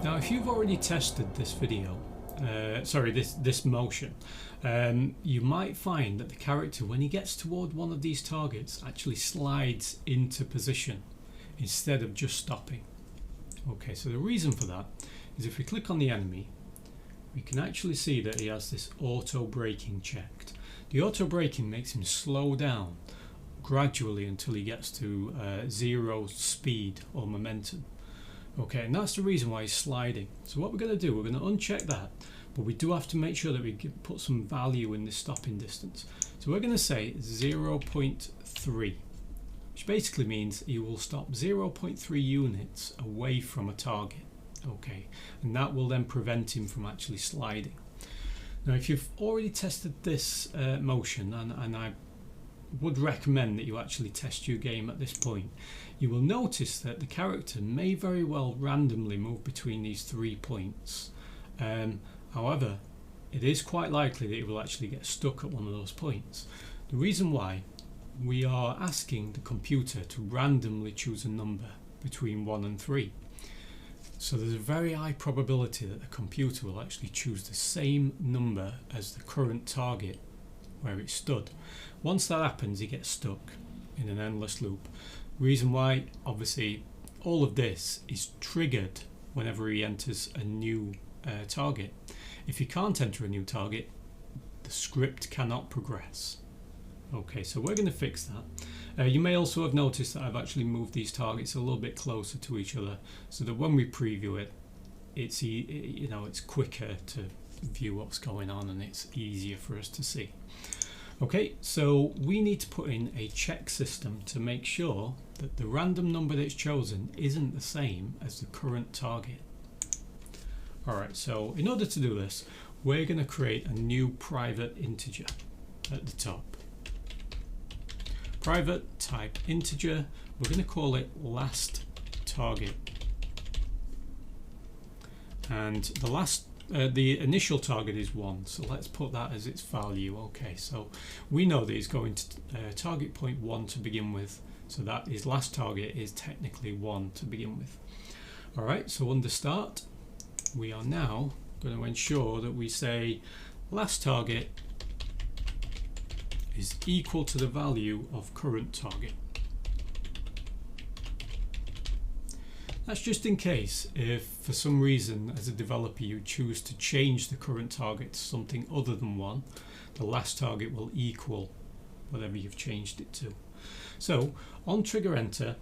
Now, if you've already tested this video, this motion, you might find that the character, when he gets toward one of these targets, actually slides into position instead of just stopping. Okay, so the reason for that is if we click on the enemy, we can actually see that he has this auto braking checked. The auto braking makes him slow down gradually until he gets to 0 speed or momentum. Okay, and that's the reason why he's sliding. So what we're going to do, we're going to uncheck that, but we do have to make sure that we put some value in this stopping distance. So we're going to say 0.3, which basically means you will stop 0.3 units away from a target. Okay, and that will then prevent him from actually sliding. Now, if you've already tested this motion, and I would recommend that you actually test your game at this point, you will notice that the character may very well randomly move between these 3 points. However, it is quite likely that it will actually get stuck at one of those points. The reason why, we are asking the computer to randomly choose a number between 1 and 3. So there's a very high probability that the computer will actually choose the same number as the current target where it stood. Once that happens, he gets stuck in an endless loop. Reason why, obviously, all of this is triggered whenever he enters a new target. If he can't enter a new target, the script cannot progress. Okay, so we're going to fix that. You may also have noticed that I've actually moved these targets a little bit closer to each other, so that when we preview it, it's quicker to view what's going on and it's easier for us to see. Okay, so we need to put in a check system to make sure that the random number that's chosen isn't the same as the current target. Alright, so in order to do this, we're going to create a new private integer at the top. Private type integer, we're going to call it last target. And the initial target is 1, so let's put that as its value. Okay, so we know that it's going to target point 1 to begin with, so that his last target is technically 1 to begin with. Alright, so under start, we are now going to ensure that we say last target is equal to the value of current target. That's just in case if for some reason as a developer you choose to change the current target to something other than 1, the last target will equal whatever you've changed it to. So on trigger enter,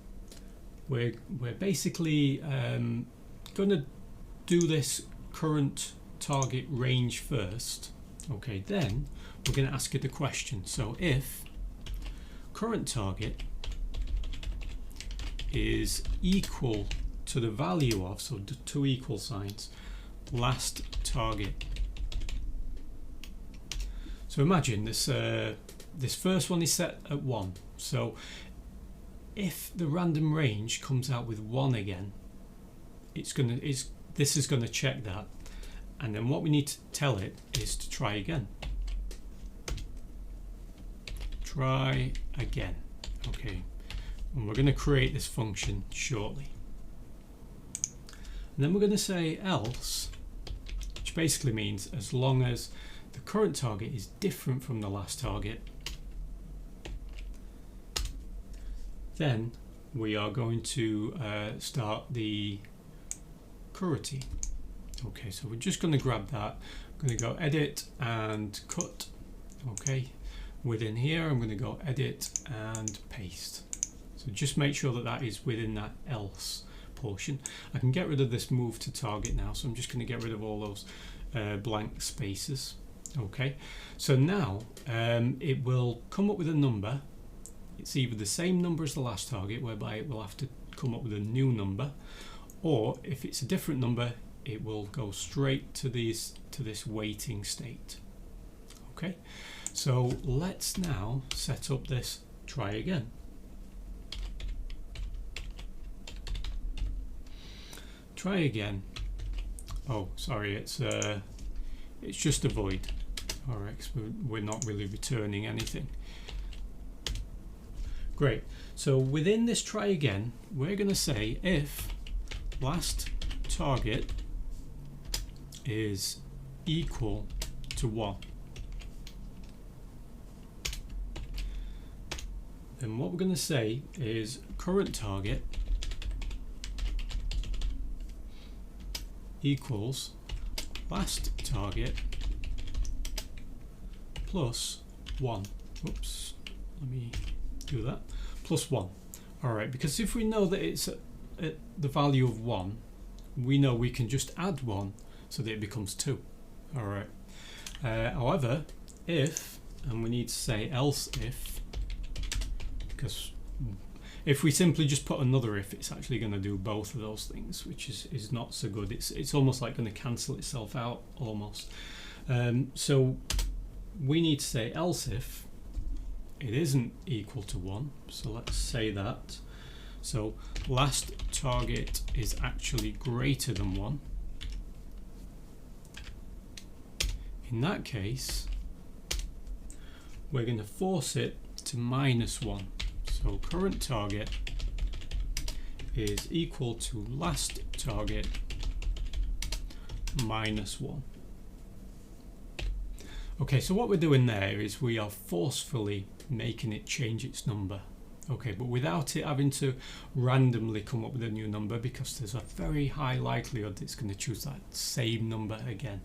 we're basically going to do this current target range first. Okay, then we're going to ask it a question. So if current target is equal to the value of, so the 2 equal signs, last target. So imagine this this first one is set at 1. So if the random range comes out with 1 again, this is going to check that, and then what we need to tell it is to try again. Try again. Okay, and we're going to create this function shortly. And then we're going to say else, which basically means as long as the current target is different from the last target, then we are going to start the coroutine. Okay, so we're just going to grab that. I'm going to go edit and cut. Okay, within here I'm going to go edit and paste. So just make sure that that is within that else portion. I can get rid of this move to target now, so I'm just going to get rid of all those blank spaces. Okay, so now it will come up with a number. It's either the same number as the last target, whereby it will have to come up with a new number, or if it's a different number, it will go straight to this waiting state. Okay, so let's now set up this try again. Try again. Oh, sorry, it's just a void. Alright, we're not really returning anything. Great. So within this try again, we're going to say if last target is equal to 1, then what we're going to say is current target equals last target plus 1. Oops, let me do that. Plus 1. Alright, because if we know that it's at the value of 1, we know we can just add 1 so that it becomes 2. Alright. However, if, and we need to say else if, because if we simply just put another if, it's actually going to do both of those things, which is not so good. It's almost like going to cancel itself out almost. So we need to say else if it isn't equal to 1. So let's say that. So last target is actually greater than 1. In that case, we're going to force it to minus 1. So current target is equal to last target minus 1. Okay, so what we're doing there is we are forcefully making it change its number. Okay, but without it having to randomly come up with a new number, because there's a very high likelihood it's going to choose that same number again.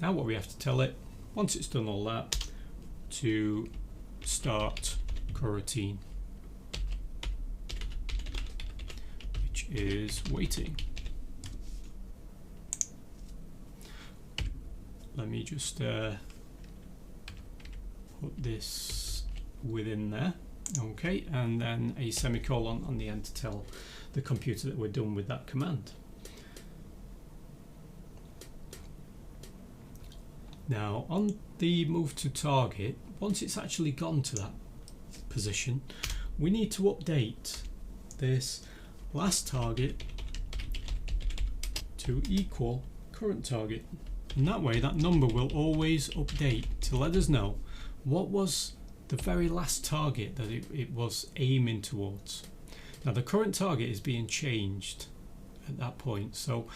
Now what we have to tell it, once it's done all that, to start coroutine, which is waiting. Let me just put this within there. Okay, and then a semicolon on the end to tell the computer that we're done with that command. Now on the move to target, once it's actually gone to that position, we need to update this last target to equal current target. And that way that number will always update to let us know what was the very last target that it was aiming towards. Now the current target is being changed at that point, so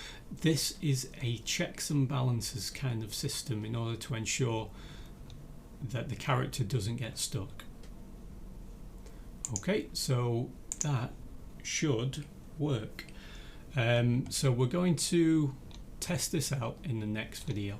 this is a checks and balances kind of system in order to ensure that the character doesn't get stuck. Okay, so that should work. So we're going to test this out in the next video.